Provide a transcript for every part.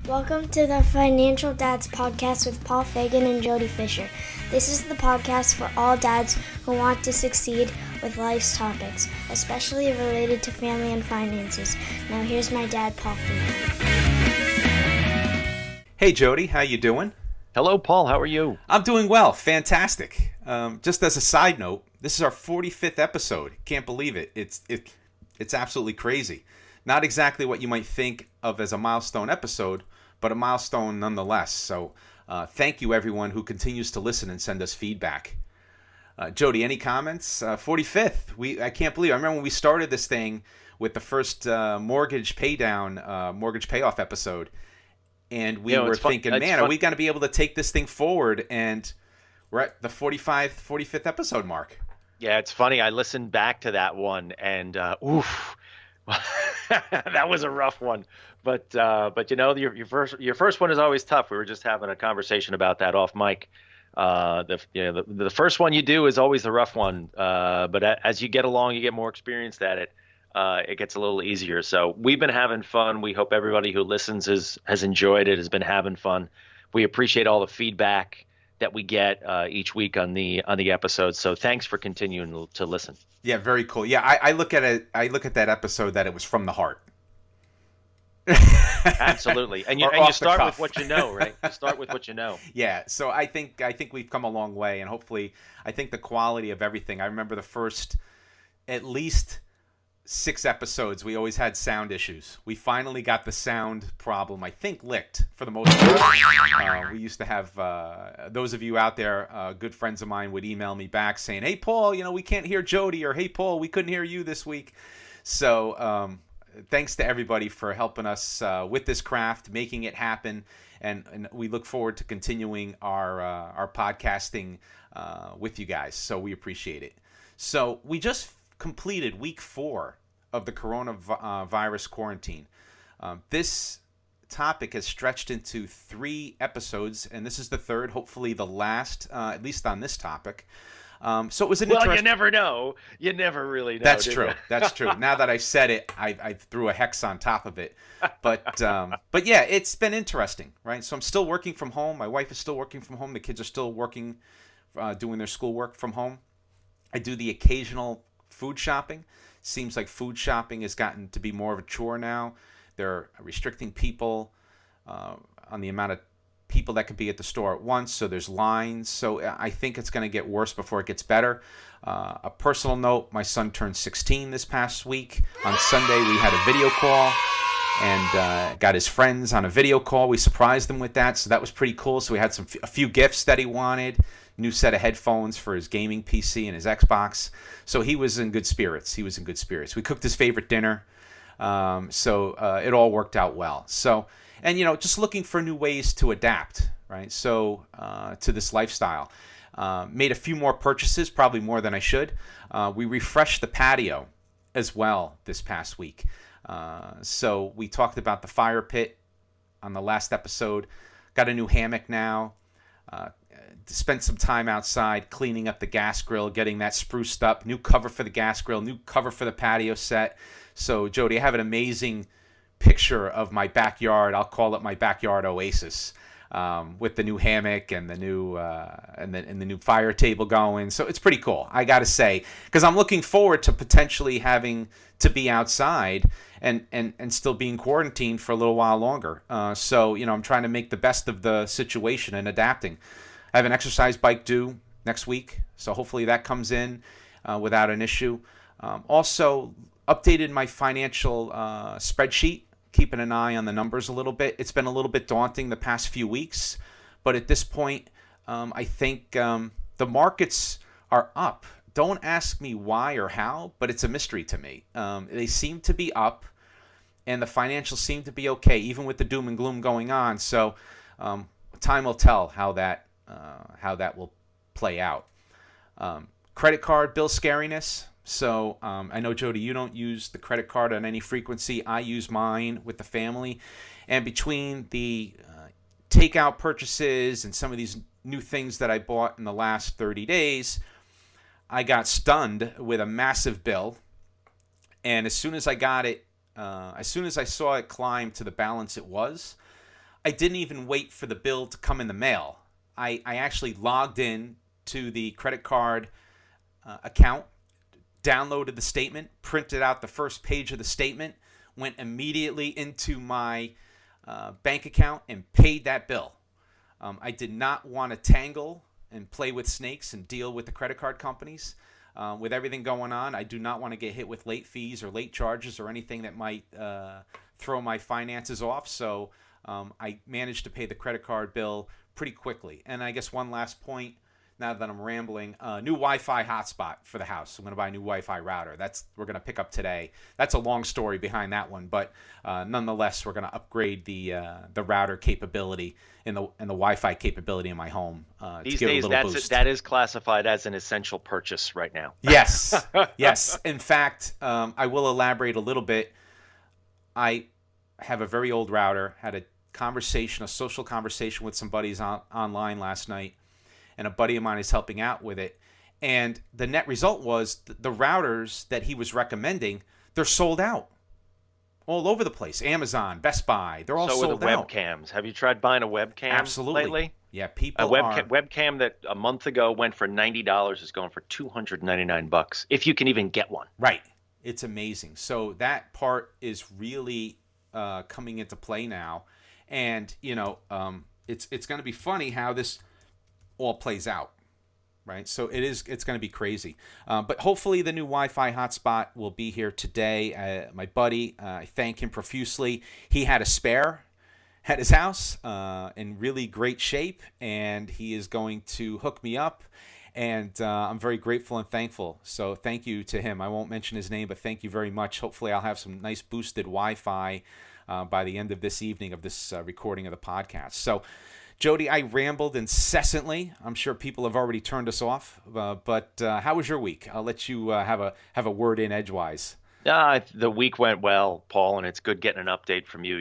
Welcome to the Financial Dads Podcast with Paul Fagan and Jody Fisher. This is the podcast for all dads who want to succeed with life's topics, especially related to family and finances. Now here's my dad, Paul Fagan. Hey Jody, how you doing? Hello, Paul. How are you? I'm doing well. Fantastic. Just as a side note, this is our 45th episode. Can't believe it. It's absolutely crazy. Not exactly what you might think of as a milestone episode, but a milestone nonetheless. So thank you, everyone who continues to listen and send us feedback. Jody, any comments? 45th. I can't believe it. I remember when we started this thing with the first mortgage payoff episode, and we were thinking, man, are we going to be able to take this thing forward? And we're at the 45th episode mark. Yeah, it's funny. I listened back to that one, and oof, that was a rough one. But you know, your first one is always tough. We were just having a conversation about that off mic. The first one you do is always the rough one. But as you get along, you get more experienced at it. It gets a little easier. So we've been having fun. We hope everybody who listens has enjoyed it, has been having fun. We appreciate all the feedback that we get each week on the episodes. So thanks for continuing to listen. Yeah, very cool. Yeah, I look at it. I look at that episode that it was from the heart. Absolutely, and you start with what you know, right? You start with what you know. Yeah, so I think we've come a long way, and hopefully, I think the quality of everything. I remember the first, at least 6 episodes, we always had sound issues. We finally got the sound problem, I think, licked for the most part. We used to have, those of you out there, good friends of mine would email me back saying, hey, Paul, we can't hear Jody, or hey, Paul, we couldn't hear you this week. So thanks to everybody for helping us with this craft, making it happen. And we look forward to continuing our podcasting with you guys. So we appreciate it. So we just completed week 4 of the coronavirus quarantine. This topic has stretched into 3 episodes, and this is the 3rd, hopefully the last, at least on this topic. So it was an interesting... Well, you never know. You never really know. That's true. That's true. Now that I've said it, I threw a hex on top of it. But yeah, it's been interesting, right? So I'm still working from home. My wife is still working from home. The kids are still working, doing their schoolwork from home. I do the occasional food shopping. Seems like food shopping has gotten to be more of a chore now. They're restricting people on the amount of people that could be at the store at once, so there's lines. So I think it's going to get worse before it gets better. A personal note, my son turned 16 this past week. On Sunday, we had a video call and got his friends on a video call. We surprised him with that, so that was pretty cool. So we had a few gifts that he wanted. New set of headphones for his gaming PC and his Xbox. So he was in good spirits. We cooked his favorite dinner. So it all worked out well. So, and just looking for new ways to adapt, right? So to this lifestyle. Made a few more purchases, probably more than I should. We refreshed the patio as well this past week. So we talked about the fire pit on the last episode. Got a new hammock now. Spent some time outside cleaning up the gas grill, getting that spruced up. New cover for the gas grill, new cover for the patio set. So, Jody, I have an amazing picture of my backyard. I'll call it my backyard oasis, with the new hammock and the new and the new fire table going. So it's pretty cool, I got to say, because I'm looking forward to potentially having to be outside and still being quarantined for a little while longer. So, I'm trying to make the best of the situation and adapting. I have an exercise bike due next week, so hopefully that comes in without an issue. Also, updated my financial spreadsheet, keeping an eye on the numbers a little bit. It's been a little bit daunting the past few weeks, but at this point, I think the markets are up. Don't ask me why or how, but it's a mystery to me. They seem to be up, and the financials seem to be okay, even with the doom and gloom going on. So time will tell how that will play out. Credit card bill scariness. So I know, Jody, you don't use the credit card on any frequency. I use mine with the family. And between the takeout purchases and some of these new things that I bought in the last 30 days, I got stunned with a massive bill. And as soon as I got it, as soon as I saw it climb to the balance it was, I didn't even wait for the bill to come in the mail. I actually logged in to the credit card account, downloaded the statement, printed out the first page of the statement, went immediately into my bank account and paid that bill. I did not want to tangle and play with snakes and deal with the credit card companies. With everything going on, I do not want to get hit with late fees or late charges or anything that might throw my finances off. So I managed to pay the credit card bill pretty quickly. And I guess one last point, now that I'm rambling, new Wi-Fi hotspot for the house. I'm going to buy a new Wi-Fi router. We're going to pick up today. That's a long story behind that one, but nonetheless, we're going to upgrade the router capability and the Wi-Fi capability in my home. These to give days, a little boost. that is classified as an essential purchase right now. Yes, yes. In fact, I will elaborate a little bit. I have a very old router. Had a social conversation with some buddies online last night. And a buddy of mine is helping out with it. And the net result was the routers that he was recommending, they're sold out all over the place. Amazon, Best Buy, they're all sold out. So are the webcams. Have you tried buying a webcam Absolutely. lately? Yeah, people a webcam that a month ago went for $90 is going for $299 if you can even get one. Right. It's amazing. So that part is really coming into play now. And, it's going to be funny how this all plays out, right? So it's going to be crazy. But hopefully the new Wi-Fi hotspot will be here today. My buddy, I thank him profusely. He had a spare at his house in really great shape, and he is going to hook me up. And I'm very grateful and thankful. So thank you to him. I won't mention his name, but thank you very much. Hopefully I'll have some nice boosted Wi-Fi by the end of this evening of this recording of the podcast. So Jody, I rambled incessantly. I'm sure people have already turned us off. But how was your week? I'll let you have a word in edgewise. The week went well, Paul, and it's good getting an update from you.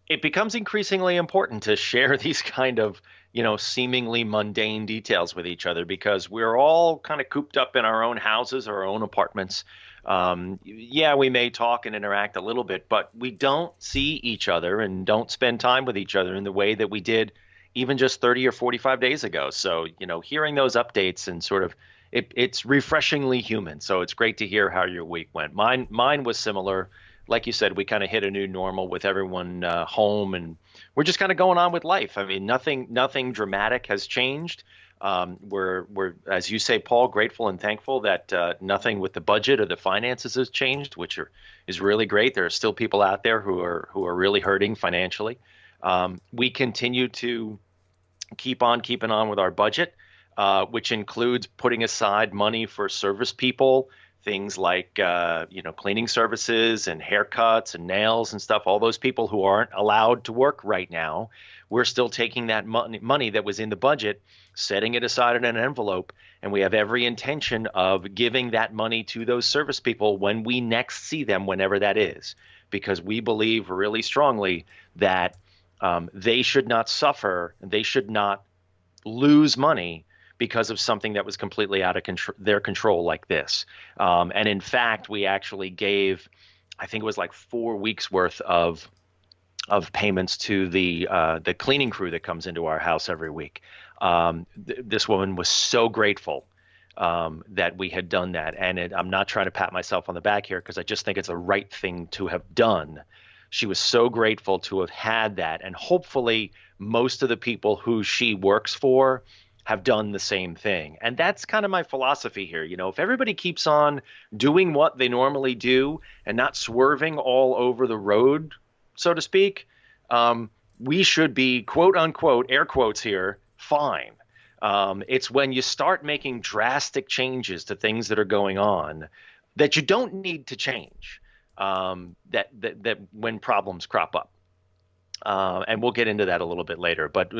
It becomes increasingly important to share these kind of, seemingly mundane details with each other because we're all kind of cooped up in our own houses, our own apartments. We may talk and interact a little bit, but we don't see each other and don't spend time with each other in the way that we did even just 30 or 45 days ago. So, hearing those updates and sort of it's refreshingly human. So it's great to hear how your week went. Mine was similar. Like you said, we kind of hit a new normal with everyone home, and we're just kind of going on with life. I mean, nothing dramatic has changed. We're as you say, Paul, grateful and thankful that nothing with the budget or the finances has changed, which is really great. There are still people out there who are really hurting financially. We continue to keep on keeping on with our budget, which includes putting aside money for service people, things like cleaning services and haircuts and nails and stuff. All those people who aren't allowed to work right now, we're still taking that money that was in the budget, setting it aside in an envelope, and we have every intention of giving that money to those service people when we next see them, whenever that is, because we believe really strongly that they should not suffer, they should not lose money because of something that was completely out of their control like this. And in fact, we actually gave, I think it was like 4 weeks worth of payments to the cleaning crew that comes into our house every week. This woman was so grateful that we had done that. And I'm not trying to pat myself on the back here because I just think it's the right thing to have done. She was so grateful to have had that. And hopefully most of the people who she works for have done the same thing. And that's kind of my philosophy here. If everybody keeps on doing what they normally do and not swerving all over the road, so to speak, we should be, quote unquote, air quotes here, fine. It's when you start making drastic changes to things that are going on that you don't need to change, that when problems crop up. And we'll get into that a little bit later. But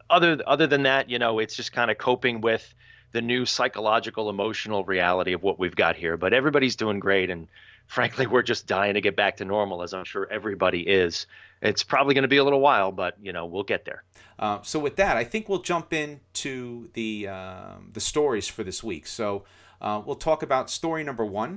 other than that, it's just kind of coping with the new psychological, emotional reality of what we've got here. But everybody's doing great. And frankly, we're just dying to get back to normal, as I'm sure everybody is. It's probably going to be a little while, but, we'll get there. So with that, I think we'll jump into the stories for this week. So we'll talk about story number 1.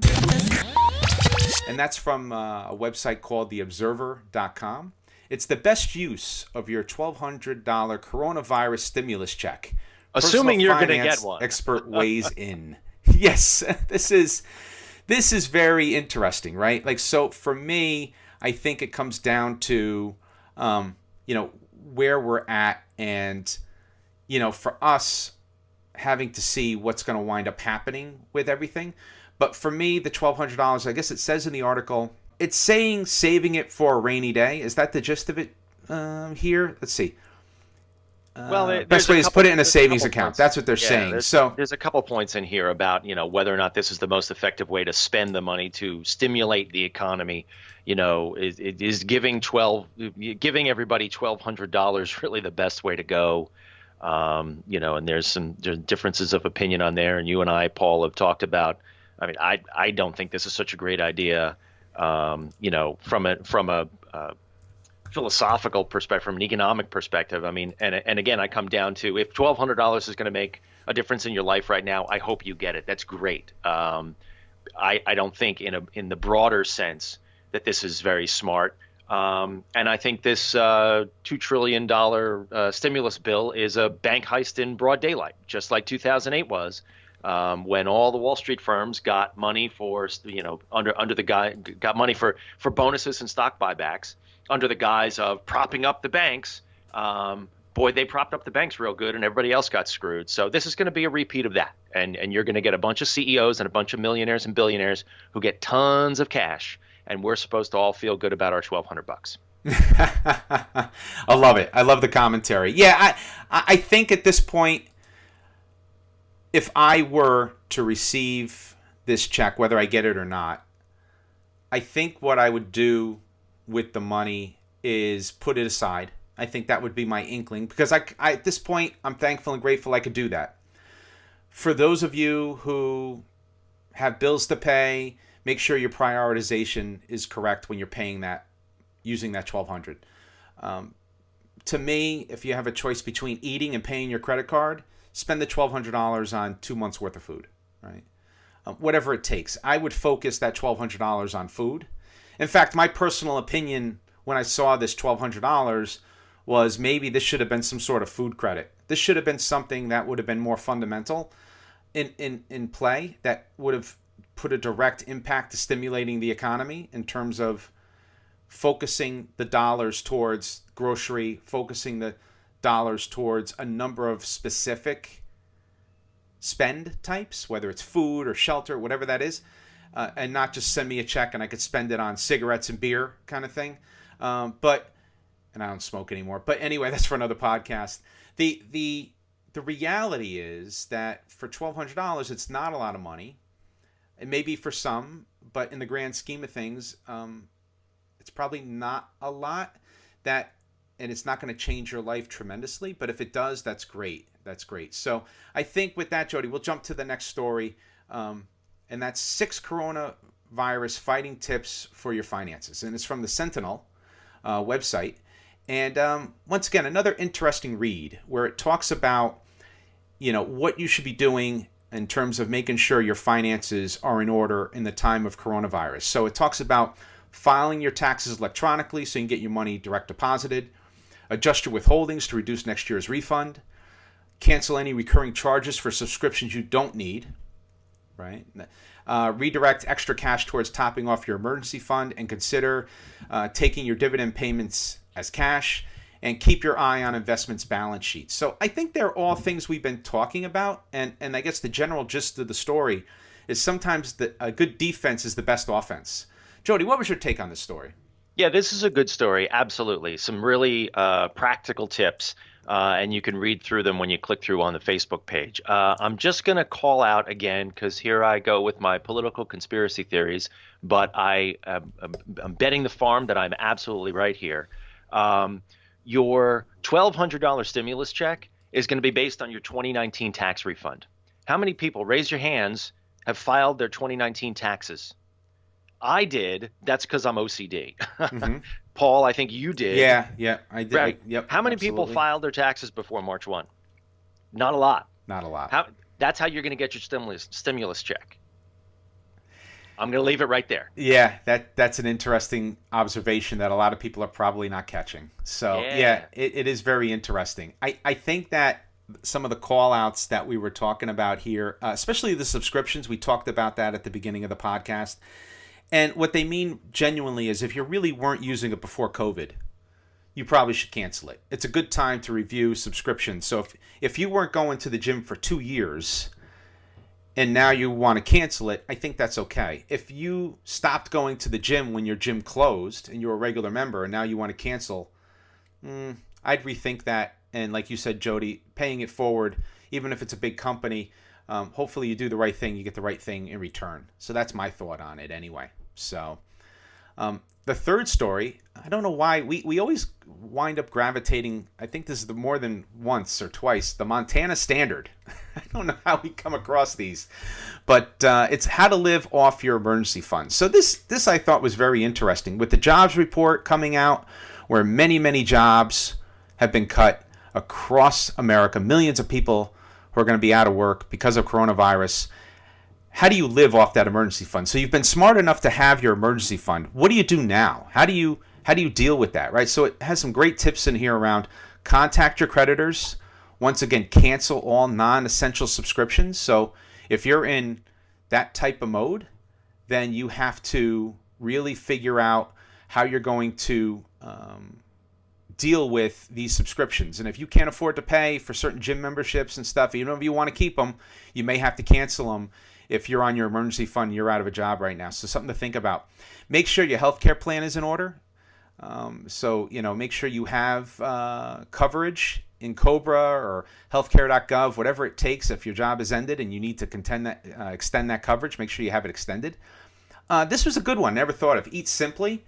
And that's from a website called theobserver.com. It's the best use of your $1,200 coronavirus stimulus check. Assuming you're going to get Finance one. Expert weighs in. Yes, this is very interesting, right? Like, so for me, I think it comes down to, where we're at, and, for us having to see what's going to wind up happening with everything. But for me, the $1,200, I guess it says in the article, it's saying saving it for a rainy day. Is that the gist of it here? Let's see. Well, best way is put it in a savings account. Points. That's what they're saying. There's a couple points in here about whether or not this is the most effective way to spend the money to stimulate the economy. Is giving everybody $1,200 really the best way to go? And there's differences of opinion on there. And you and I, Paul, have talked about. I mean, I don't think this is such a great idea. From a philosophical perspective, from an economic perspective. I mean, and again, I come down to, if $1,200 is going to make a difference in your life right now, I hope you get it. That's great. I don't think in the broader sense that this is very smart. And I think this $2 trillion stimulus bill is a bank heist in broad daylight, just like 2008 was. When all the Wall Street firms got money for, got money for bonuses and stock buybacks under the guise of propping up the banks. They propped up the banks real good, and everybody else got screwed. So this is going to be a repeat of that, and you're going to get a bunch of CEOs and a bunch of millionaires and billionaires who get tons of cash, and we're supposed to all feel good about our $1,200. I love it. I love the commentary. Yeah, I think at this point, if I were to receive this check, whether I get it or not, I think what I would do with the money is put it aside. I think that would be my inkling, because I at this point, I'm thankful and grateful I could do that. For those of you who have bills to pay, make sure your prioritization is correct when you're paying that, using that $1,200. To me, if you have a choice between eating and paying your credit card, spend the $1,200 on 2 months worth of food, right? Whatever it takes. I would focus that $1,200 on food. In fact, my personal opinion when I saw this $1,200 was maybe this should have been some sort of food credit. This should have been something that would have been more fundamental in play, that would have put a direct impact to stimulating the economy in terms of focusing the dollars towards grocery, focusing the dollars towards a number of specific spend types, whether it's food or shelter, whatever that is, and not just send me a check and I could spend it on cigarettes and beer kind of thing. And I don't smoke anymore. But anyway, that's for another podcast. The reality is that for $1,200, it's not a lot of money. It may be for some, but in the grand scheme of things, it's probably not a lot. And it's not going to change your life tremendously, but if it does, that's great. That's great. So I think with that, Jody, we'll jump to the next story, and that's 6 coronavirus fighting tips for your finances, and it's from the Sentinel website. And once again, another interesting read where it talks about, what you should be doing in terms of making sure your finances are in order in the time of coronavirus. So it talks about filing your taxes electronically so you can get your money direct deposited, adjust your withholdings to reduce next year's refund, cancel any recurring charges for subscriptions you don't need, right? Redirect extra cash towards topping off your emergency fund, and consider taking your dividend payments as cash, and keep your eye on investments balance sheets. So I think they're all things we've been talking about, and I guess the general gist of the story is sometimes a good defense is the best offense. Jody, what was your take on this story? Yeah, this is a good story. Absolutely. Some really practical tips, and you can read through them when you click through on the Facebook page. I'm just going to call out again, because here I go with my political conspiracy theories, but I'm betting the farm that I'm absolutely right here. Your $1,200 stimulus check is going to be based on your 2019 tax refund. How many people, raise your hands, have filed their 2019 taxes? I did. That's because I'm OCD. Mm-hmm. Paul, I think you did. Yeah, I did. Right. Yep. How many absolutely. people filed their taxes before March 1? Not a lot. Not a lot. That's how you're going to get your stimulus check. I'm going to leave it right there. Yeah, that's an interesting observation that a lot of people are probably not catching. So yeah, it is very interesting. I think that some of the call outs that we were talking about here, especially the subscriptions, we talked about that at the beginning of the podcast. And what they mean genuinely is if you really weren't using it before COVID, you probably should cancel it. It's a good time to review subscriptions. So if you weren't going to the gym for 2 years and now you want to cancel it, I think that's okay. If you stopped going to the gym when your gym closed and you're a regular member and now you want to cancel, I'd rethink that. And like you said, Jody, paying it forward, even if it's a big company, hopefully you do the right thing, you get the right thing in return. So that's my thought on it anyway. So the third story, I don't know why, we always wind up gravitating, I think this is the more than once or twice, the Montana Standard. I don't know how we come across these, but it's how to live off your emergency fund. So this I thought was very interesting. With the jobs report coming out, where many jobs have been cut across America, millions of people who are going to be out of work because of coronavirus. How do you live off that emergency fund? So you've been smart enough to have your emergency fund. What do you do now? How do you deal with that, right? So it has some great tips in here around contact your creditors. Once again, cancel all non-essential subscriptions. So if you're in that type of mode, then you have to really figure out how you're going to deal with these subscriptions. And if you can't afford to pay for certain gym memberships and stuff, even if you want to keep them, you may have to cancel them. If you're on your emergency fund, you're out of a job right now. So something to think about. Make sure your healthcare plan is in order. So, make sure you have coverage in COBRA or healthcare.gov, whatever it takes. If your job is ended and you need to extend that coverage, make sure you have it extended. This was a good one. Never thought of. Eat Simply.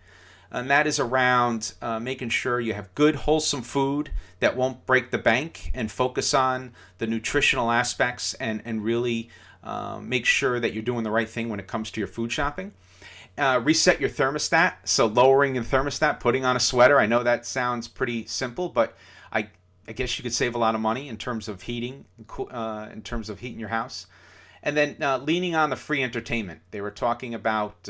And that is around making sure you have good, wholesome food that won't break the bank, and focus on the nutritional aspects and really make sure that you're doing the right thing when it comes to your food shopping. Reset your thermostat. So lowering the thermostat, putting on a sweater. I know that sounds pretty simple, but I guess you could save a lot of money in terms of heating, in terms of heating your house. And then leaning on the free entertainment. They were talking about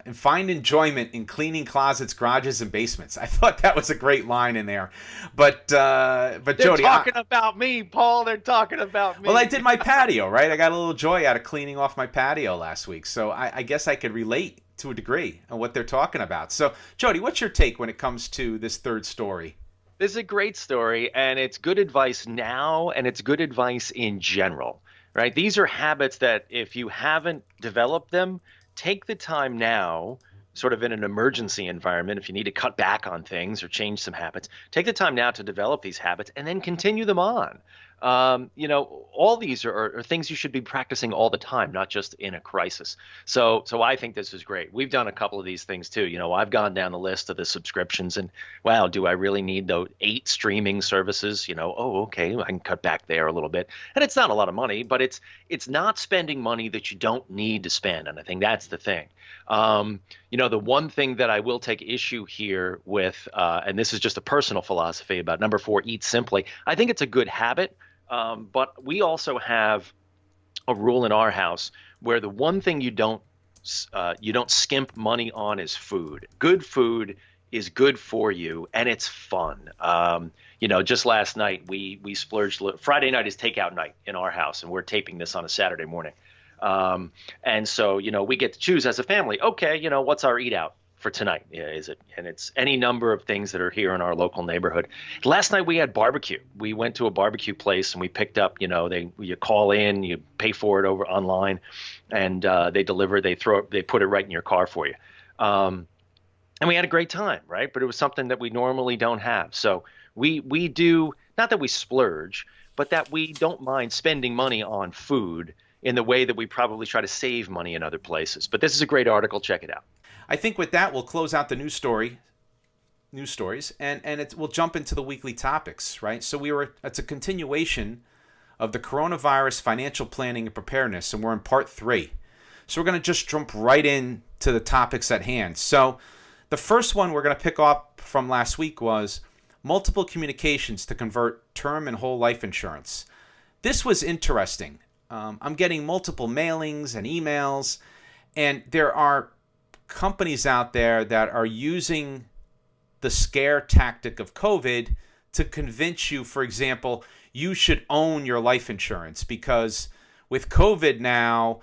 and find enjoyment in cleaning closets, garages, and basements. I thought that was a great line in there. But they're Jody, talking about me, Paul. They're talking about me. Well, I did my patio, right? I got a little joy out of cleaning off my patio last week. So I guess I could relate to a degree on what they're talking about. So, Jody, what's your take when it comes to this third story? This is a great story, and it's good advice now, and it's good advice in general, right? These are habits that if you haven't developed them, take the time now, sort of in an emergency environment, if you need to cut back on things or change some habits, take the time now to develop these habits and then continue them on. All these are things you should be practicing all the time, not just in a crisis. So I think this is great. We've done a couple of these things too. I've gone down the list of the subscriptions and, wow, do I really need those 8 streaming services? Oh, okay, I can cut back there a little bit. And it's not a lot of money, but it's not spending money that you don't need to spend. And I think that's the thing. The one thing that I will take issue here with, and this is just a personal philosophy about number 4, eat simply. I think it's a good habit. But we also have a rule in our house where the one thing you don't skimp money on is food. Good food is good for you, and it's fun. Just last night we splurged. Friday night is takeout night in our house, and we're taping this on a Saturday morning. And so we get to choose as a family. Okay, what's our eat out for tonight? And it's any number of things that are here in our local neighborhood. Last night we had barbecue. We went to a barbecue place and we picked up, you call in, you pay for it over online, and they deliver, they put it right in your car for you. And we had a great time, right? But it was something that we normally don't have. So we do, not that we splurge, but that we don't mind spending money on food in the way that we probably try to save money in other places. But this is a great article. Check it out. I think with that, we'll close out the news stories, and we'll jump into the weekly topics, right? So it's a continuation of the coronavirus financial planning and preparedness, and we're in part 3. So we're going to just jump right into the topics at hand. So the first one we're going to pick up from last week was multiple communications to convert term and whole life insurance. This was interesting. I'm getting multiple mailings and emails, and there are companies out there that are using the scare tactic of COVID to convince you, for example, you should own your life insurance because with COVID now,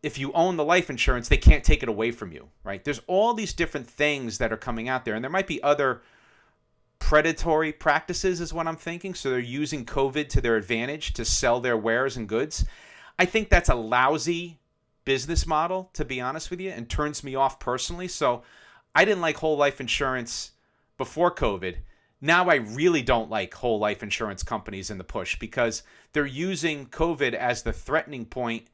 if you own the life insurance, they can't take it away from you, right? There's all these different things that are coming out there, and there might be other predatory practices is what I'm thinking. So they're using COVID to their advantage to sell their wares and goods. I think that's a lousy business model, to be honest with you, and turns me off personally. So I didn't like whole life insurance before COVID. Now I really don't like whole life insurance companies in the push because they're using COVID as the threatening point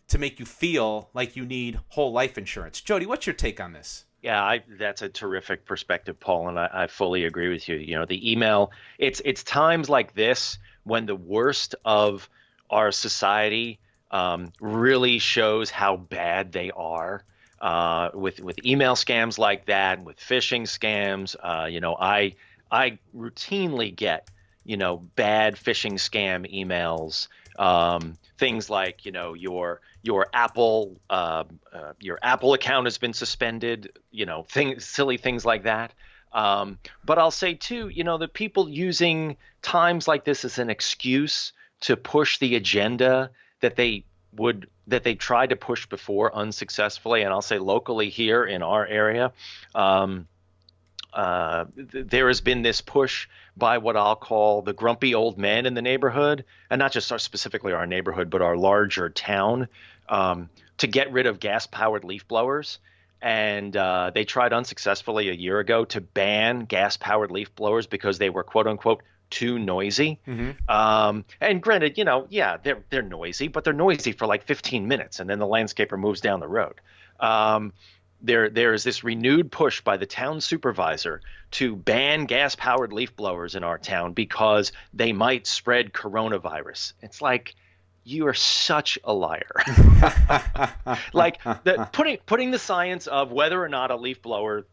to make you feel like you need whole life insurance. Jody, what's your take on this? Yeah, that's a terrific perspective, Paul, and I fully agree with you. You know, the email, it's times like this when the worst of our society really shows how bad they are. With email scams like that, with phishing scams, I routinely get, bad phishing scam emails, things like, your Apple account has been suspended, silly things like that. But I'll say too, the people using times like this as an excuse to push the agenda that they tried to push before unsuccessfully. And I'll say locally here in our area, there has been this push by what I'll call the grumpy old men in the neighborhood, and not just specifically our neighborhood, but our larger town, to get rid of gas-powered leaf blowers. And they tried unsuccessfully a year ago to ban gas-powered leaf blowers because they were, quote unquote, too noisy. Mm-hmm. And granted, they're noisy, but they're noisy for like 15 minutes, and then the landscaper moves down the road. There is this renewed push by the town supervisor to ban gas-powered leaf blowers in our town because they might spread coronavirus. It's like, you are such a liar. Like putting the science of whether or not a leaf blower,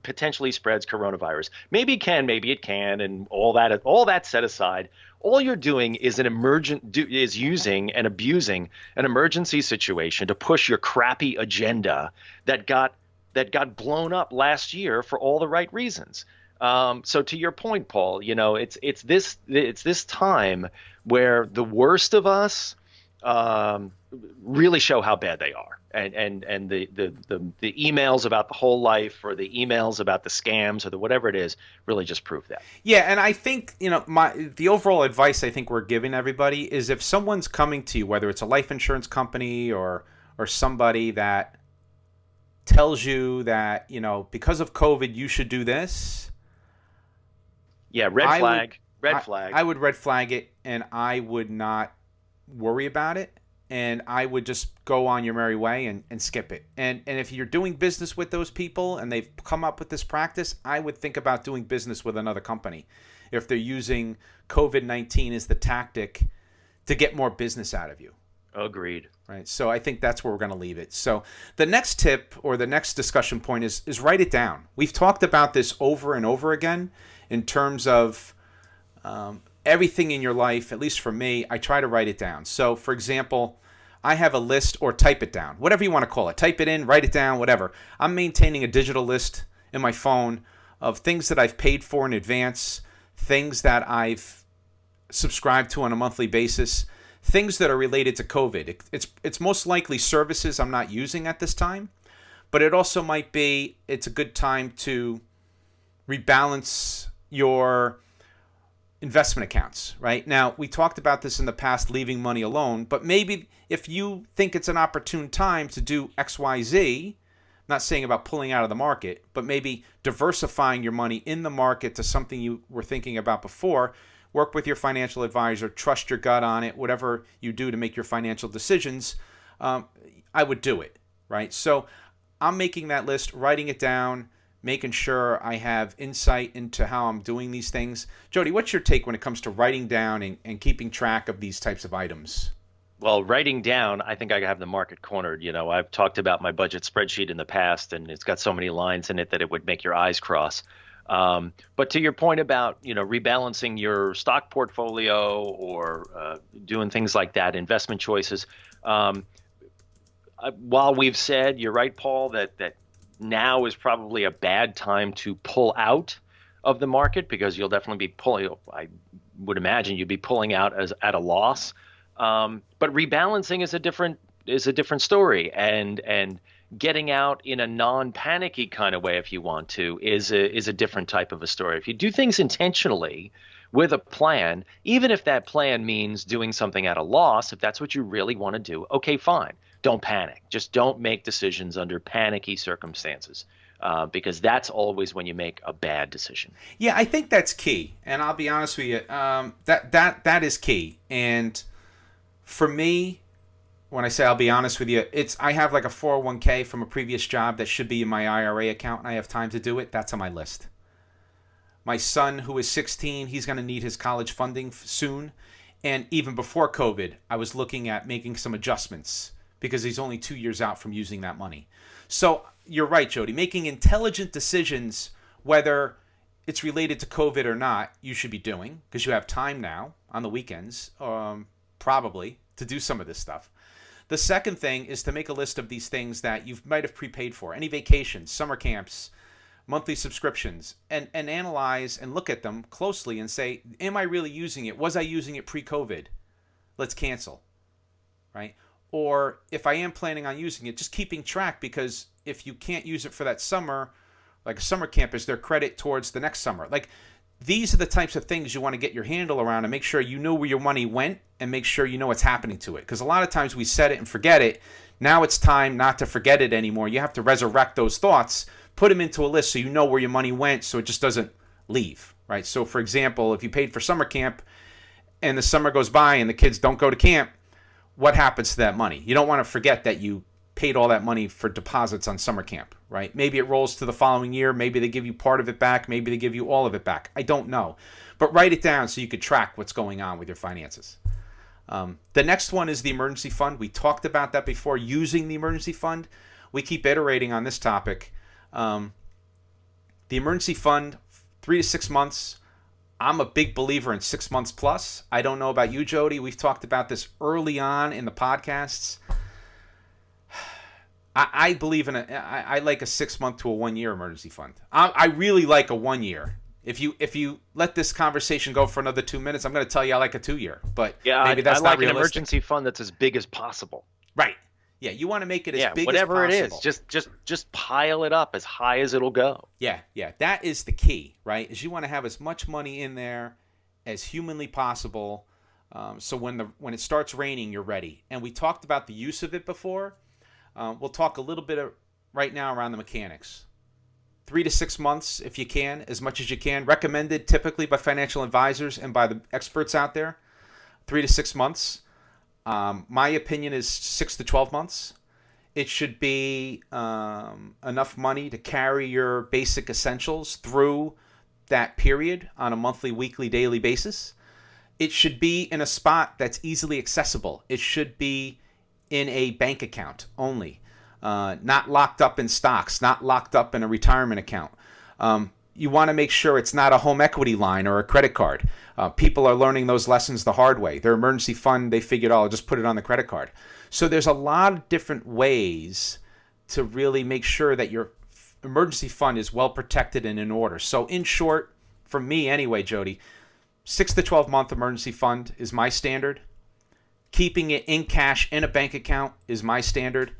potentially spreads coronavirus. Maybe it can, maybe it can, and all that set aside. All you're doing is using and abusing an emergency situation to push your crappy agenda that got blown up last year for all the right reasons. So to your point, Paul, it's this time where the worst of us really show how bad they are, and the emails about the whole life, or the emails about the scams, or the whatever it is, really just prove that. Yeah, and I think the overall advice I think we're giving everybody is, if someone's coming to you, whether it's a life insurance company or somebody that tells you that because of COVID you should do this. Yeah, red flag. I would red flag it, and I would not worry about it, and I would just go on your merry way and skip it. And if you're doing business with those people and they've come up with this practice, I would think about doing business with another company if they're using COVID-19 as the tactic to get more business out of you. Agreed. Right. So I think that's where we're going to leave it. So the next tip, or the next discussion point, is write it down. We've talked about this over and over again in terms of everything in your life. At least for me, I try to write it down. So, for example, I have a list, or type it down, whatever you want to call it. Type it in, write it down, whatever. I'm maintaining a digital list in my phone of things that I've paid for in advance, things that I've subscribed to on a monthly basis, things that are related to COVID. It's most likely services I'm not using at this time, but it also might be it's a good time to rebalance your investment accounts. Right now, we talked about this in the past, leaving money alone, but maybe if you think it's an opportune time to do XYZ, I'm not saying about pulling out of the market, but maybe diversifying your money in the market to something you were thinking about before. Work with your financial advisor, trust your gut on it, whatever you do to make your financial decisions, I would do it, right? So I'm making that list, writing it down, making sure I have insight into how I'm doing these things. Jody, what's your take when it comes to writing down and keeping track of these types of items? Well, writing down, I think I have the market cornered. I've talked about my budget spreadsheet in the past, and it's got so many lines in it that it would make your eyes cross. But to your point about, rebalancing your stock portfolio or doing things like that, investment choices. While we've said, you're right, Paul, that now is probably a bad time to pull out of the market, because you'll definitely be pulling. I would imagine you'd be pulling out at a loss. But rebalancing is a different story, and getting out in a non-panicky kind of way, if you want to, is a different type of a story. If you do things intentionally with a plan, even if that plan means doing something at a loss, if that's what you really want to do, okay, fine. Don't panic. Just don't make decisions under panicky circumstances, because that's always when you make a bad decision. Yeah, I think that's key, and I'll be honest with you. That is key. And for me, when I say I'll be honest with you, I have like a 401k from a previous job that should be in my IRA account, and I have time to do it. That's on my list. My son, who is 16, he's going to need his college funding soon. And even before COVID, I was looking at making some adjustments because he's only 2 years out from using that money. So you're right, Jody. Making intelligent decisions, whether it's related to COVID or not, you should be doing, because you have time now on the weekends, probably, to do some of this stuff. The second thing is to make a list of these things that you might have prepaid for. Any vacations, summer camps, monthly subscriptions, and analyze and look at them closely and say, am I really using it? Was I using it pre-COVID? Let's cancel, right? Or if I am planning on using it, just keeping track, because if you can't use it for that summer, like a summer camp, is there credit towards the next summer? Like, these are the types of things you want to get your handle around and make sure you know where your money went and make sure you know what's happening to it. Because a lot of times we set it and forget it. Now it's time not to forget it anymore. You have to resurrect those thoughts, put them into a list so you know where your money went, so it just doesn't leave, right? So, for example, if you paid for summer camp and the summer goes by and the kids don't go to camp, what happens to that money? You don't want to forget that you paid all that money for deposits on summer camp, right? Maybe it rolls to the following year. Maybe they give you part of it back. Maybe they give you all of it back. I don't know. But write it down so you could track what's going on with your finances. The next one is the emergency fund. We talked about that before, using the emergency fund. We keep iterating on this topic. The emergency fund, 3 to 6 months. I'm a big believer in 6 months plus. I don't know about you, Jody. We've talked about this early on in the podcasts. I believe in I like a 6 month to a 1 year emergency fund. I really like a 1 year. If you let this conversation go for another 2 minutes, I'm going to tell you I like a 2 year. But yeah, maybe that's I like not an emergency fund that's as big as possible. Right. Yeah, you want to make it as big as possible. Whatever it is, just pile it up as high as it'll go. Yeah. That is the key, right? Is you want to have as much money in there as humanly possible, so when it starts raining, you're ready. And we talked about the use of it before. We'll talk a little bit right now around the mechanics. 3 to 6 months, if you can, as much as you can. Recommended typically by financial advisors and by the experts out there. 3 to 6 months. My opinion is 6 to 12 months. It should be enough money to carry your basic essentials through that period on a monthly, weekly, daily basis. It should be in a spot that's easily accessible. It should be in a bank account only, not locked up in stocks, not locked up in a retirement account. You want to make sure it's not a home equity line or a credit card. People are learning those lessons the hard way. Their emergency fund, they figured, I'll just put it on the credit card. So there's a lot of different ways to really make sure that your emergency fund is well protected and in order. So in short, for me anyway, Jody, 6 to 12 month emergency fund is my standard. Keeping it in cash in a bank account is my standard.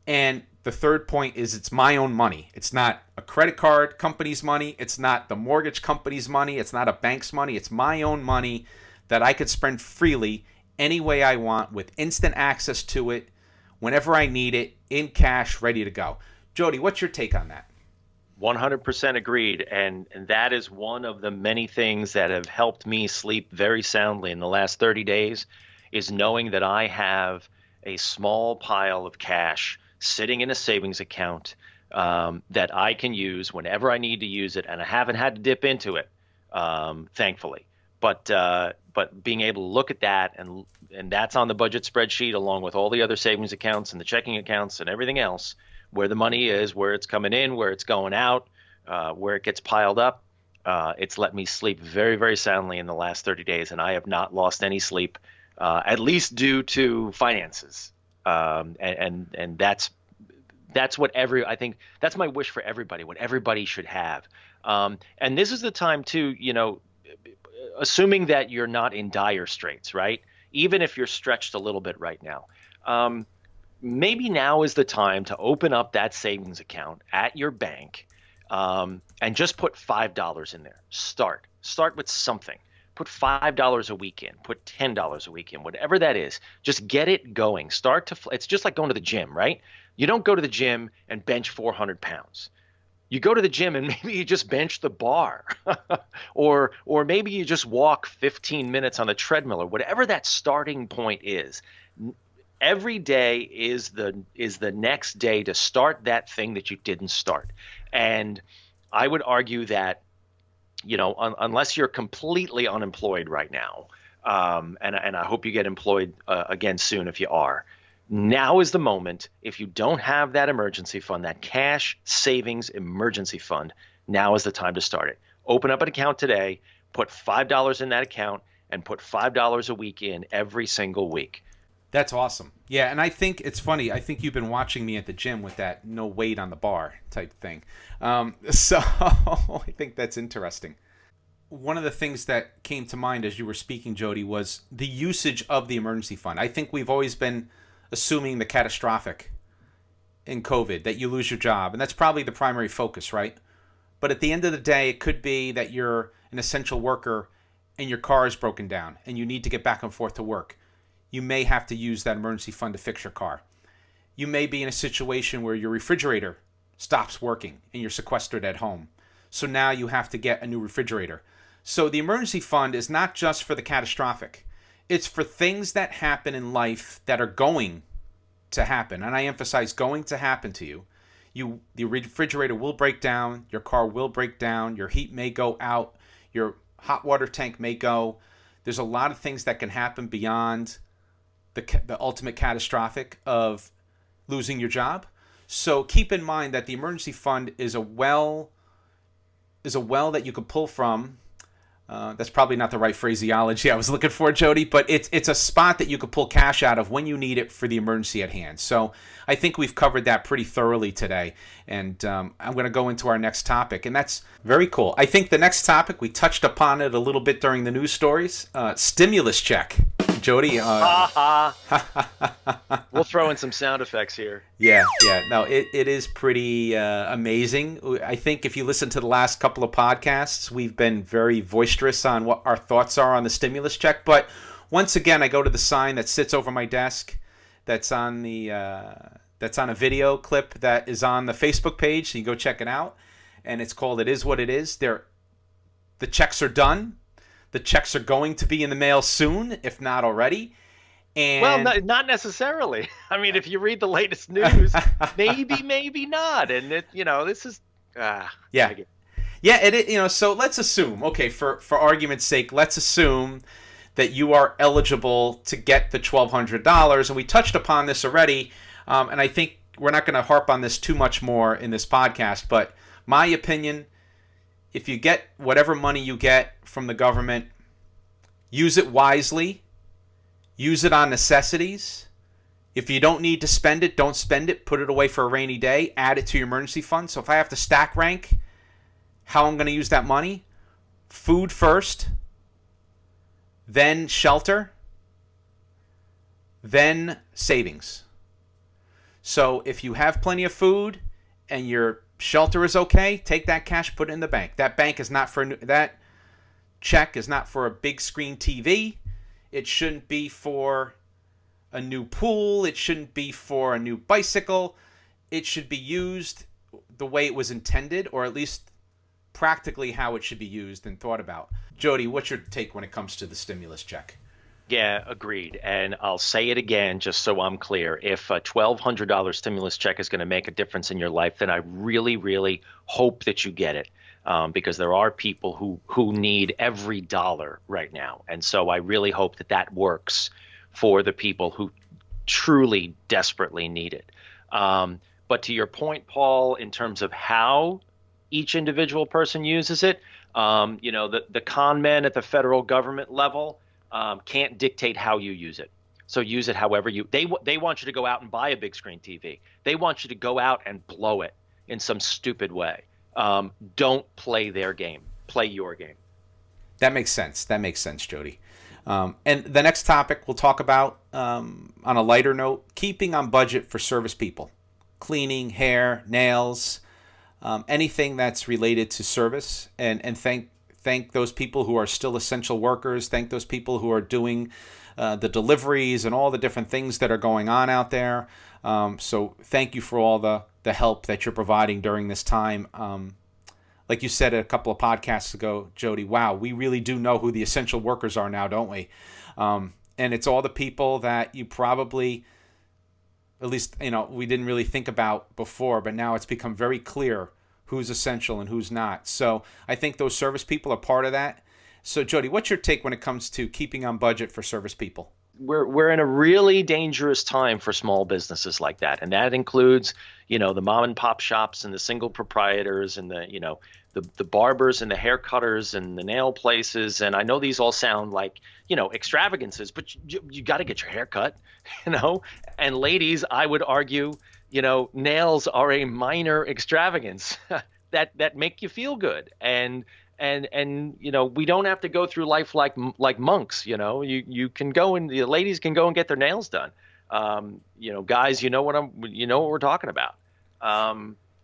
And the third point is it's my own money. It's not a credit card company's money. It's not the mortgage company's money. It's not a bank's money. It's my own money that I could spend freely any way I want with instant access to it whenever I need it, in cash, ready to go. Jody, what's your take on that? 100% agreed. And that is one of the many things that have helped me sleep very soundly in the last 30 days is knowing that I have a small pile of cash sitting in a savings account that I can use whenever I need to use it, and I haven't had to dip into it, thankfully. But being able to look at that, and that's on the budget spreadsheet along with all the other savings accounts and the checking accounts and everything else, where the money is, where it's coming in, where it's going out, where it gets piled up, it's let me sleep very, very soundly in the last 30 days, and I have not lost any sleep, at least due to finances. And that's what I think that's my wish for everybody, what everybody should have. And this is the time too, assuming that you're not in dire straits, right? Even if you're stretched a little bit right now, maybe now is the time to open up that savings account at your bank, and just put $5 in there. Start with something. Put $5 a week in, put $10 a week in, whatever that is. Just get it going. It's just like going to the gym, right? You don't go to the gym and bench 400 pounds. You go to the gym and maybe you just bench the bar, or maybe you just walk 15 minutes on the treadmill, or whatever that starting point is. Every day is the next day to start that thing that you didn't start. And I would argue that, unless you're completely unemployed right now, and I hope you get employed again soon if you are, now is the moment. If you don't have that emergency fund, that cash savings emergency fund, now is the time to start it. Open up an account today, put $5 in that account, and put $5 a week in every single week. That's awesome. Yeah, and I think it's funny. I think you've been watching me at the gym with that no weight on the bar type thing. So I think that's interesting. One of the things that came to mind as you were speaking, Jody, was the usage of the emergency fund. I think we've always been assuming the catastrophic in COVID, that you lose your job. And that's probably the primary focus, right? But at the end of the day, it could be that you're an essential worker and your car is broken down and you need to get back and forth to work. You may have to use that emergency fund to fix your car. You may be in a situation where your refrigerator stops working and you're sequestered at home. So now you have to get a new refrigerator. So the emergency fund is not just for the catastrophic. It's for things that happen in life that are going to happen. And I emphasize going to happen to you. The refrigerator will break down. Your car will break down. Your heat may go out. Your hot water tank may go. There's a lot of things that can happen beyond the ultimate catastrophic of losing your job. So keep in mind that the emergency fund is a well that you can pull from. That's probably not the right phraseology I was looking for, Jody, but it's a spot that you could pull cash out of when you need it for the emergency at hand. So I think we've covered that pretty thoroughly today, and I'm going to go into our next topic, and that's very cool. I think the next topic, we touched upon it a little bit during the news stories, stimulus check. Jody? We'll throw in some sound effects here. Yeah. No, it is pretty amazing. I think if you listen to the last couple of podcasts, we've been very boisterous on what our thoughts are on the stimulus check. But once again, I go to the sign that sits over my desk that's on a video clip that is on the Facebook page, so you can go check it out. And it's called It Is What It Is. The checks are done. The checks are going to be in the mail soon, if not already. And well, not necessarily. I mean, if you read the latest news, maybe not. And this is yeah. So let's assume, okay, for argument's sake, let's assume that you are eligible to get the $1,200, and we touched upon this already. And I think we're not going to harp on this too much more in this podcast, but my opinion, if you get whatever money you get from the government, use it wisely. Use it on necessities. If you don't need to spend it, don't spend it. Put it away for a rainy day. Add it to your emergency fund. So if I have to stack rank how I'm going to use that money, food first, then shelter, then savings. So if you have plenty of food and your shelter is okay, take that cash, put it in the bank. That check is not for a big screen TV. It shouldn't be for a new pool. It shouldn't be for a new bicycle. It should be used the way it was intended, or at least practically how it should be used and thought about. Jody, what's your take when it comes to the stimulus check? Yeah, agreed. And I'll say it again, just so I'm clear. If a $1,200 stimulus check is going to make a difference in your life, then I really, really hope that you get it. Because there are people who need every dollar right now. And so I really hope that works for the people who truly desperately need it. But to your point, Paul, in terms of how each individual person uses it. The con men at the federal government level can't dictate how you use it. So use it however they want you to go out and buy a big screen TV. They want you to go out and blow it in some stupid way. Don't play their game. Play your game. That makes sense. That makes sense, Jody. And the next topic we'll talk about, on a lighter note, keeping on budget for service people. Cleaning, hair, nails, anything that's related to service. And thank those people who are still essential workers. Thank those people who are doing the deliveries and all the different things that are going on out there. So thank you for all the help that you're providing during this time. Like you said a couple of podcasts ago, Jody, wow, we really do know who the essential workers are now, don't we? And it's all the people that you probably, at least, we didn't really think about before, but now it's become very clear who's essential and who's not. So I think those service people are part of that. So Jody, what's your take when it comes to keeping on budget for service people? We're in a really dangerous time for small businesses like that, and that includes, the mom and pop shops and the single proprietors and the barbers and the hair cutters and the nail places. And I know these all sound like, extravagances, but you got to get your hair cut, And ladies, I would argue, nails are a minor extravagance that make you feel good. And we don't have to go through life like monks. You can go and the ladies can go and get their nails done. Guys, you know what we're talking about.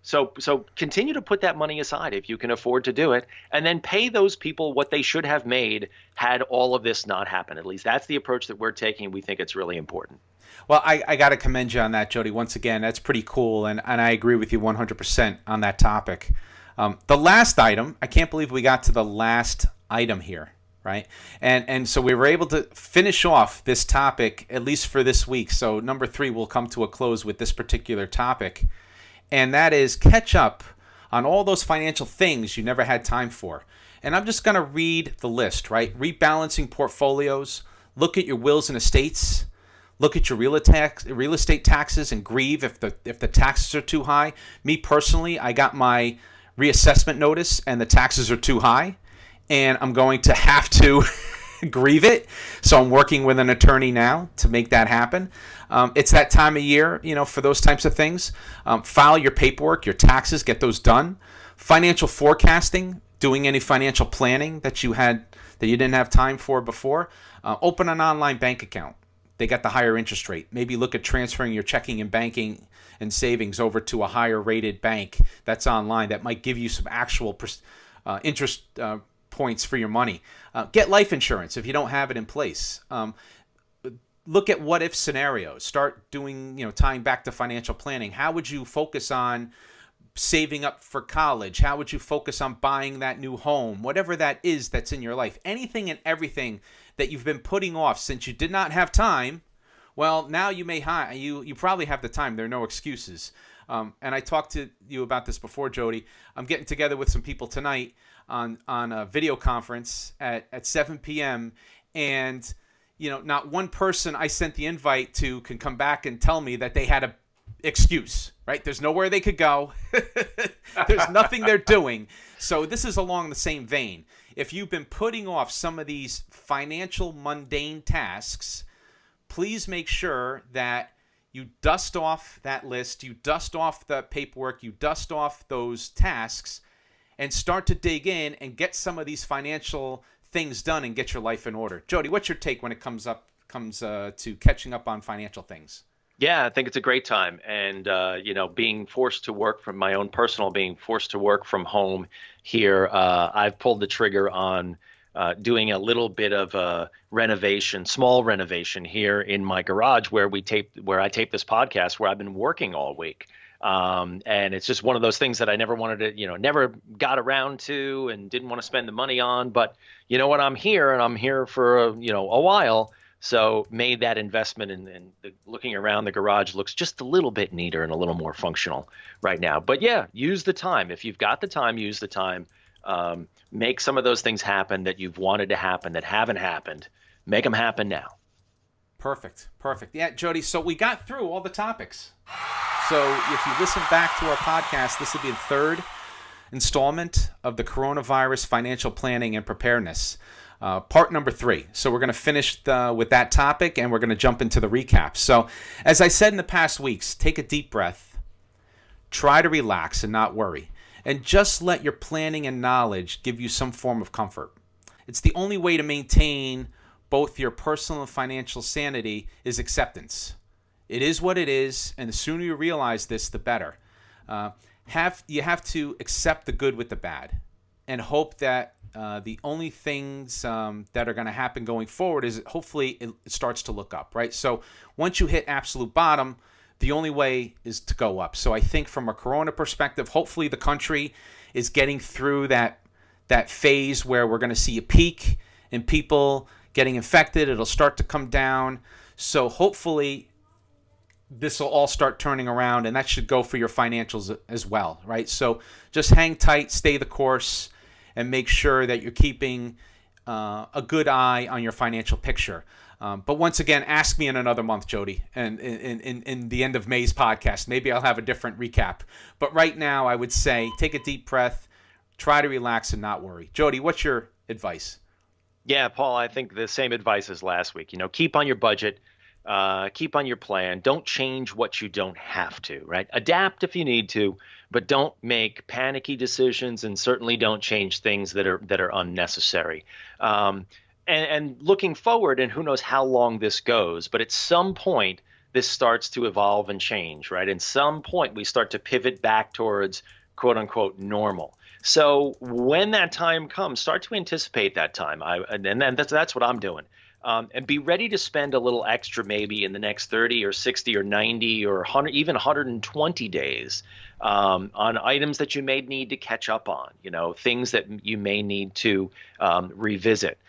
So continue to put that money aside if you can afford to do it, and then pay those people what they should have made had all of this not happened. At least that's the approach that we're taking. We think it's really important. Well, I got to commend you on that, Jody. Once again, that's pretty cool, and I agree with you 100% on that topic. The last item, I can't believe we got to the last item here, right? And so we were able to finish off this topic, at least for this week. So number 3 will come to a close with this particular topic, and that is catch up on all those financial things you never had time for. And I'm just going to read the list, right? Rebalancing portfolios, look at your wills and estates, look at your real estate taxes and grieve if the taxes are too high. Me personally, I got my reassessment notice and the taxes are too high, and I'm going to have to grieve it. So I'm working with an attorney now to make that happen. It's that time of year, for those types of things. File your paperwork, your taxes, get those done. Financial forecasting, doing any financial planning that you didn't have time for before. Open an online bank account. They got the higher interest rate. Maybe look at transferring your checking and banking and savings over to a higher rated bank that's online that might give you some actual interest points for your money. Get life insurance if you don't have it in place. Look at what if scenarios. Start doing, tying back to financial planning. How would you focus on saving up for college? How would you focus on buying that new home? Whatever that is that's in your life. Anything and everything that you've been putting off since you did not have time. Well, now you probably have the time. There are no excuses. And I talked to you about this before, Jody. I'm getting together with some people tonight on a video conference at 7 p.m. And, not one person I sent the invite to can come back and tell me that they had a excuse, right? There's nowhere they could go. There's nothing they're doing. So this is along the same vein. If you've been putting off some of these financial mundane tasks, please make sure that you dust off that list, you dust off the paperwork, you dust off those tasks, and start to dig in and get some of these financial things done and get your life in order. Jody, what's your take when it comes to catching up on financial things? Yeah, I think it's a great time. And, being forced to work from being forced to work from home here, I've pulled the trigger on doing a little bit of a small renovation here in my garage where I tape this podcast, where I've been working all week. And it's just one of those things that I never wanted to, never got around to and didn't want to spend the money on. But you know what? I'm here, and I'm here for, a while. So made that investment, and looking around, the garage looks just a little bit neater and a little more functional right now. But yeah, use the time. If you've got the time, use the time. Make some of those things happen that you've wanted to happen that haven't happened. Make them happen now. Perfect. Yeah, Jody, so we got through all the topics. So if you listen back to our podcast, this will be the third installment of the Coronavirus Financial Planning and Preparedness, part number 3. So we're going to finish with that topic, and we're going to jump into the recap. So as I said in the past weeks, take a deep breath, try to relax and not worry, and just let your planning and knowledge give you some form of comfort. It's the only way to maintain both your personal and financial sanity is acceptance. It is what it is, and the sooner you realize this, the better. You have to accept the good with the bad and hope that the only things that are going to happen going forward is hopefully it starts to look up, right? So once you hit absolute bottom, the only way is to go up. So I think from a corona perspective, hopefully the country is getting through that phase where we're going to see a peak in people getting infected. It'll start to come down. So hopefully this will all start turning around, and that should go for your financials as well, right? So just hang tight, stay the course, and make sure that you're keeping a good eye on your financial picture. But once again, ask me in another month, Jody, and in the end of May's podcast. Maybe I'll have a different recap. But right now, I would say take a deep breath, try to relax and not worry. Jody, what's your advice? Yeah, Paul, I think the same advice as last week. Keep on your budget, keep on your plan. Don't change what you don't have to, right? Adapt if you need to, but don't make panicky decisions, and certainly don't change things that are unnecessary. And looking forward, and who knows how long this goes, but at some point this starts to evolve and change, right? At some point we start to pivot back towards quote unquote normal. So when that time comes, start to anticipate that time. And then that's what I'm doing. And be ready to spend a little extra maybe in the next 30 or 60 or 90 or 100, even 120 days on items that you may need to catch up on, things that you may need to revisit.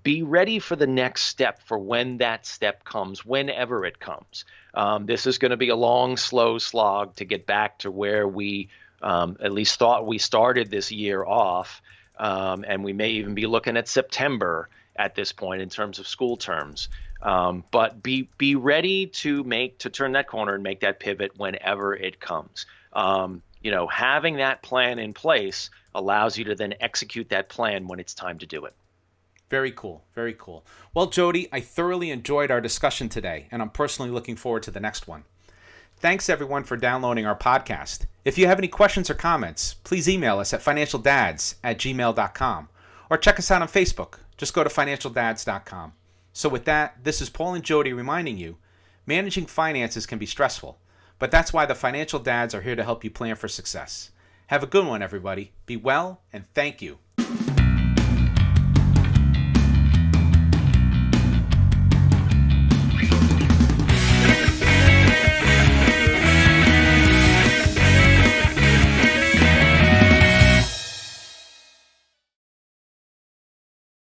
Be ready for the next step for when that step comes, whenever it comes. This is going to be a long, slow slog to get back to where we at least thought we started this year off. And we may even be looking at September at this point in terms of school terms. But be ready to turn that corner and make that pivot whenever it comes. Having that plan in place allows you to then execute that plan when it's time to do it. Very cool. Very cool. Well, Jody, I thoroughly enjoyed our discussion today, and I'm personally looking forward to the next one. Thanks, everyone, for downloading our podcast. If you have any questions or comments, please email us at financialdads@gmail.com or check us out on Facebook. Just go to financialdads.com. So with that, this is Paul and Jody reminding you, managing finances can be stressful, but that's why the Financial Dads are here to help you plan for success. Have a good one, everybody. Be well, and thank you.